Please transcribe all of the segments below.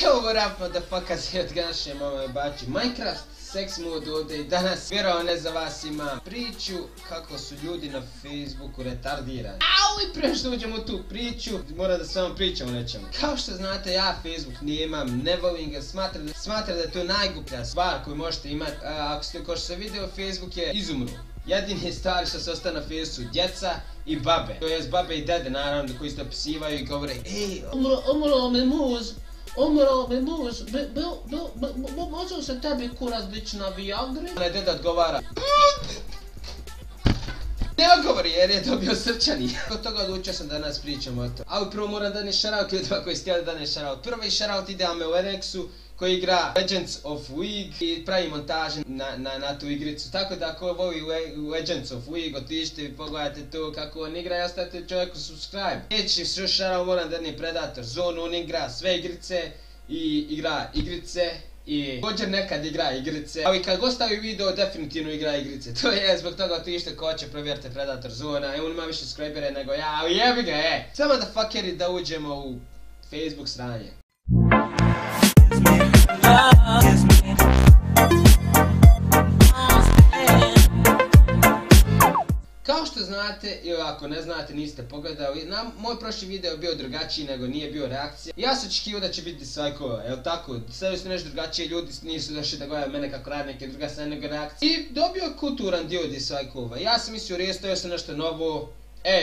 Yo, what up, motherfuckers, here od Ganaše mama bači Minecraft sex mode ovdje i danas vjerovao ne za vas imam priču kako su ljudi na Facebooku retardirani. Au, i prije što uđem u tu priču, moram da s vama pričam o nečemu. Kao što znate, ja Facebook nemam, ne volim ga, smatram da je to najgluplja stvar koju možete imati. Ako ste ko što se video, Facebook je izumro. Jedini stvari što se ostane na Facebooku su djeca i babe. To jest babe i dede naravno koji se opisivaju i govore ej, umro mi muž, može se tebi kurac dići na Viagri? Onaj deda odgovara ne odgovori jer je dobio srčani. Od toga odlučio sam da danas pričam o to. Ali prvo moram da ne shoutout ljudima koji htjeli da ne shoutout. Prvi shoutout ide me u Enexu koji igra Legends of Wig i pravi montaže na tu igricu. Tako da ako voli Legends of Wig, otišite i pogledajte to kako on igra i ostavite čovjeku subscribe. Sljedeći shoutout moram da je Predator Zone, on igra sve igrice i igra igrice. I također nekad igra igrice, ali kad god stavi video definitivno igra igrice. To je zbog toga otište ko će provjerite Predator Zona i on ima više subscribere nego ja, ali jebi ga Samo da fuckeri da uđemo u Facebook sranje. Kao što znate, ili ako ne znate, niste pogledali, moj prošli video je bio drugačiji nego nije bio reakcija. Ja sam očekivao da će biti dislajkova, jel tako? Stavili su nešto drugačije, ljudi nisu došli da gledaju mene kako radi neke druga strane nego reakcije. I dobio kulturan dio dislajkova. Ja sam mislio rijestio sam nešto novo.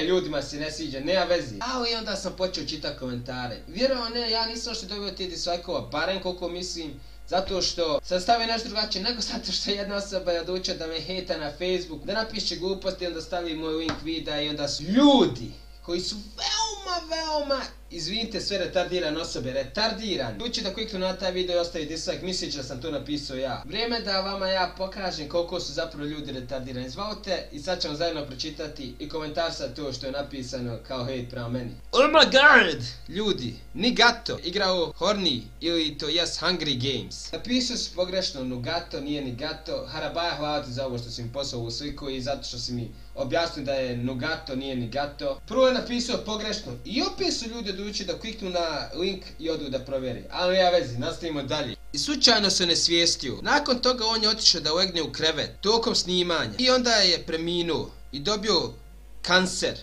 Ljudima se ne sviđa, nema vezi. Ali onda sam počeo čitati komentare. Vjerovao ne, ja nisam što dobio ti dislajkova, barem koliko mislim. Zato što sam stavio nešto drugačije, nego zato što jedna osoba je odlučila da me hejta na Facebook, da napiše gluposti i onda stavi moj link videa i onda su ljudi koji su veoma, izvinite sve retardirane osobe, retardirani. Odluči da kliknu na taj video i ostavi dislike, misleći da sam to napisao ja. Vrijeme da vama ja pokažem koliko su zapravo ljudi retardirani. Izvolite i sad ćemo zajedno pročitati i komentar sa to što je napisano kao hejt prema meni. Oh my god! Ljudi, Nigato igrao Horny ili to jest Hungry Games. Napisao su pogrešno Nugato, nije Nigato. Harabaja, hvala ti za ovo što si mi poslao u sliku i zato što si mi objasnio da je Nugato, nije Nigato. Prvo je napisao pogrešno i opet su ljudi odlučili da kliknu na link i odu da provjeri. Ali ja vezi, nastavimo dalje. I slučajno se nesvijestio. Nakon toga on je otišao da legne u krevet tokom snimanja. I onda je preminuo i dobio kancer.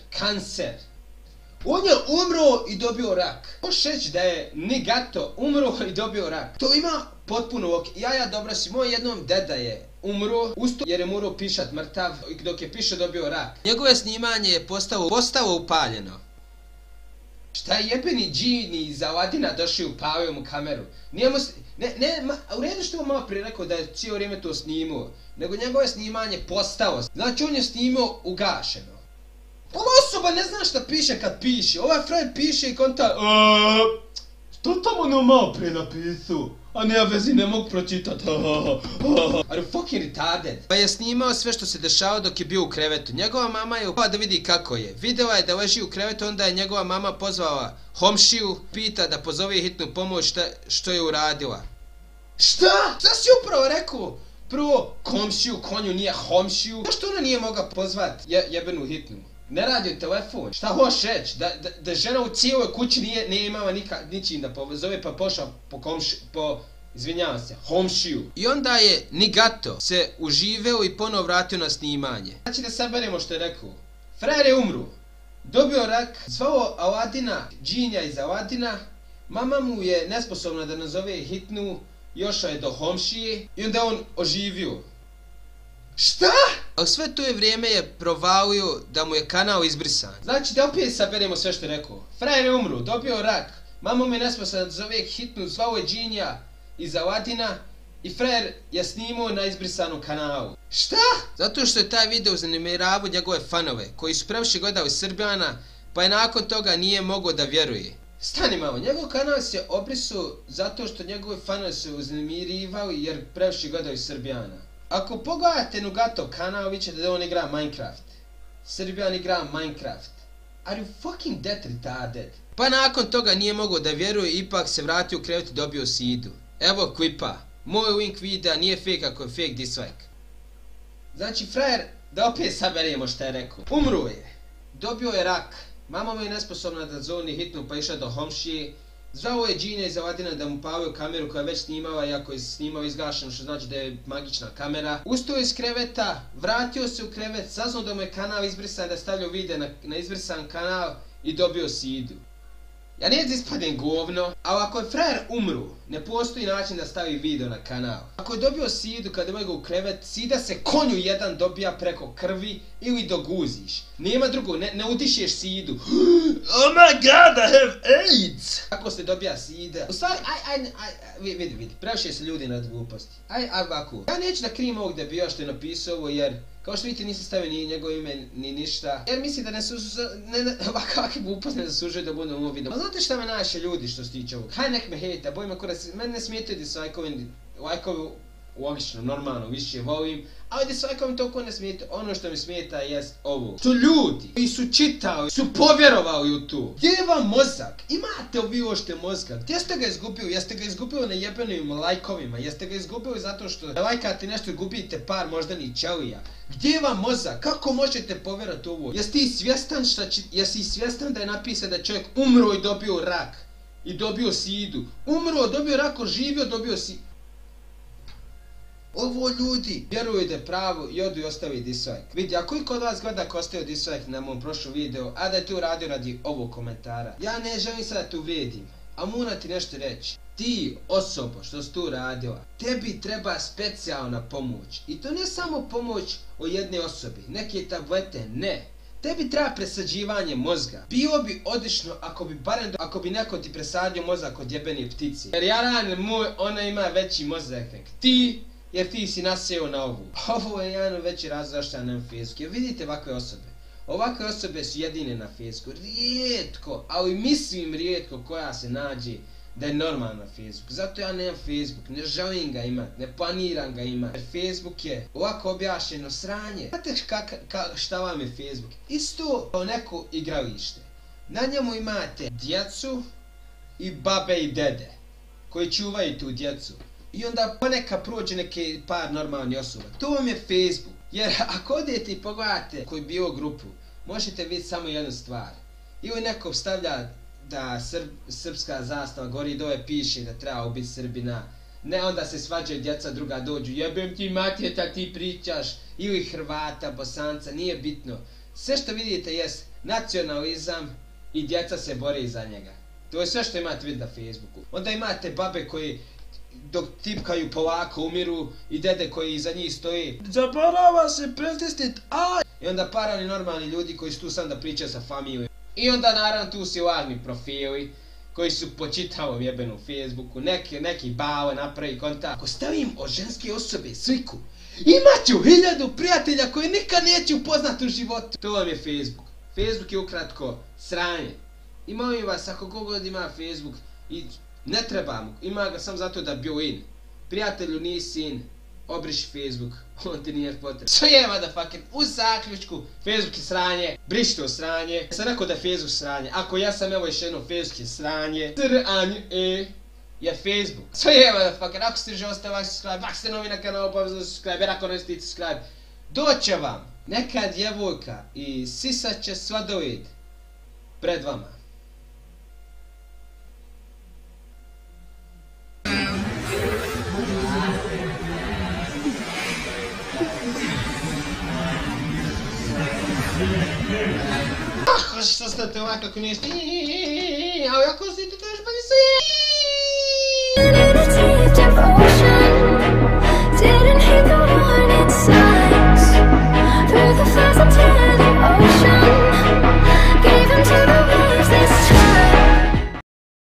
On je umro i dobio rak. Možeš reći da je Nigato umro i dobio rak. To ima potpuno ok. Ja dobro si, moj jednom deda je umro, usto jer je morao pišat mrtav i dok je pišao dobio rak. Njegove snimanje je postalo upaljeno. Šta je jebeni džini iz Aladina došao i upalio mu kameru? U redu što je malo prije rekao da je cijelo vrijeme to snimao, nego njegove snimanje postalo. Znači on je snimao ugašeno. Ova osoba ne zna šta piše kad piše, ovaj frajer piše i konta što tamo ono malo prije napisao? A ne, ja vezi ne mogu pročitat. Are you fucking retarded? Pa je snimao sve što se dešavao dok je bio u krevetu. Njegova mama je upala da vidi kako je. Videla je da leži u krevetu, onda je njegova mama pozvala Homšiju, pita da pozove hitnu pomoć što je uradila. Šta? Šta si upravo rekao? Prvo, komšiju, konju nije Homšiju. Zašto ona nije mogla pozvat jebenu hitnu? Ne radi u telefon. Šta hoš reći? Da žena u cijeloj kući nije imala ničim da pozove pa pošao izvinjavam se, Homšiju. I onda je Nigato se uživeo i ponovo vratio na snimanje. Znači da saberemo što je rekao. Frajer je umru. Dobio rak, zvao Aladina, džinja iz Aladina. Mama mu je nesposobna da nazove hitnu, jošao je do Homšije i onda on oživio. Šta? A sve to je vrijeme je provalio da mu je kanal izbrisan. Znači da opet saberemo sve što je rekao. Frajer je umru, dobio rak. Mama mu je nesposobna da zove hitnu, zvao je džinja iz Aladina i frajer je snimao na izbrisanom kanalu. Šta? Zato što je taj video uznemiravao njegove fanove koji su previše gledali Srbijana pa je nakon toga nije mogao da vjeruje. Stani malo, njegov kanal se obrisao zato što njegovi fanovi su uznemirivali jer previše gledaju Srbijana. Ako pogledate Nugato kanal, vi ćete da on igra Minecraft. Srbijan igra Minecraft. Are you fucking that retarded? Pa nakon toga nije mogao da vjeruje i ipak se vratio u krevet i dobio sidu. Evo klipa. Moj link videa nije fake ako je fake dislike. Znači frajer, da opet saberemo šta je rekao. Umro je. Dobio je rak. Mama mu je nesposobna da zovni hitnu pa išla do Homšije Zvao je Džine iz Aladina da mu pavaju kameru koja je već snimala, iako je snimao izgašeno, što znači da je magična kamera. Ustao iz kreveta, vratio se u krevet, saznao da mu je kanal izbrisan, da je stavljao video na izbrisan kanal i dobio sidu. Ja neću da ispadem govno, ali ako je frajer umru, ne postoji način da stavi video na kanal. Ako je dobio sidu kada je u krevet, sida se konju jedan dobija preko krvi ili doguziš. Nema drugo, ne udišeš sidu. Oh my god, I have AIDS! Kako se dobija sida? U stvari, vidi, previše se ljudi na gluposti. Ovako. Ja neću da krijem ovog debila što je napisao ovo jer, kao što vidite, nisam stavio ni njegovo ime, ni ništa. Jer mislim da ovakve gluposti ne zaslužuju da budu u ovom videu. A znate šta me najviše ljudi što se tiče ovog? Haj nek me hejta, bojima kurac, mene ne smetaju dislajkovi, logično, normalno, više volim. Ali dislajkovi toliko ne smetaju, ono što mi smeta jest ovo. Što ljudi koji su čitali, su povjerovali u to. Gdje je vam mozak? Imate vi ošte mozga? Gdje ste ga izgubili? Jeste ga izgubili na jebenim lajkovima? Jeste ga izgubili zato što lajkate nešto i gubite par moždanih ćelija? Gdje je vam mozak? Kako možete povjerovati u ovo? Jesi svjestan da je napisano da je čovjek umro i dobio rak? I dobio sidu. Umro, dobio rak, oživio, dobio sidu. Ovo ljudi vjeruju da je pravo i odu i ostavi dislike. Vidi, ako i kod vas gleda ko ostavio dislike na mom prošlom videu, a da je to radio radi ovog komentara. Ja ne želim sada da te uvrijedim, a moram ti nešto reći. Ti osoba što si tu radila, tebi treba specijalna pomoć. I to ne samo pomoć od jedne osobe, neke tablete, ne. Tebi treba presađivanje mozga. Bilo bi odlično ako bi neko ti presadio mozak od jebene ptice. Jer jaran moj, ona ima veći mozak nek ti. Jer ti si naseo na ovu. Ovo je jedan veći razlog zašto ja nemam Facebook. Jer vidite ovakve osobe. Ovakve osobe su jedine na Facebooku. Rijetko, ali mislim rijetko koja se nađe da je normalna na Facebooku. Zato ja nemam Facebook. Ne želim ga imat. Ne planiram ga imat. Jer Facebook je ovako objašnjeno sranje. Znate šta vam je Facebook? Isto kao neko igralište. Na njemu imate djecu i babe i dede koji čuvaju tu djecu. I onda poneka prođe neke par normalnih osoba. To vam je Facebook. Jer ako odete i pogledate koju bio grupu, možete vidjeti samo jednu stvar. Ili neko stavlja da srpska zastava gori dole piše da treba ubiti Srbina. Ne, onda se svađaju djeca, druga dođu. Jebem ti matjeta, ti pričaš. Ili Hrvata, Bosanca, nije bitno. Sve što vidite jest nacionalizam i djeca se bore za njega. To je sve što imate vidjeti na Facebooku. Onda imate babe koji dok tipkaju polako umiru i dede koji iza njih stoji. Zaborava se pritisnit aj! I onda parani normalni ljudi koji su tu sam da pričaju sa familijom. I onda naravno tu su lažni profili koji su po čitavom jebenu Facebooku. Neki bale napravi kontakt. Ako stavim od ženske osobe sliku, imat ću 1000 prijatelja koje nikad neću upoznat u životu. To vam je Facebook. Facebook je ukratko sranje. I molim vas, ako god ima Facebook, ne treba mu, ima ga samo zato da bio in. Prijatelju nisi in, obriši Facebook, on ti nije potreban. So je motherfucker, u zaključku, Facebook je sranje, briši to sranje. Ja sam rekao da je Facebook sranje, ako ja sam evo još jedno Facebook je sranje, je Facebook. So je motherfucker, ako ste želi ostaviti subscribe, ako ste novi na kanal, obavezno subscribe, jer ako ne ste subscribe, doće vam neka djevojka i sisat će sladoled pred vama. Što ste ovako ako niste, ali ako ste to još pa nisu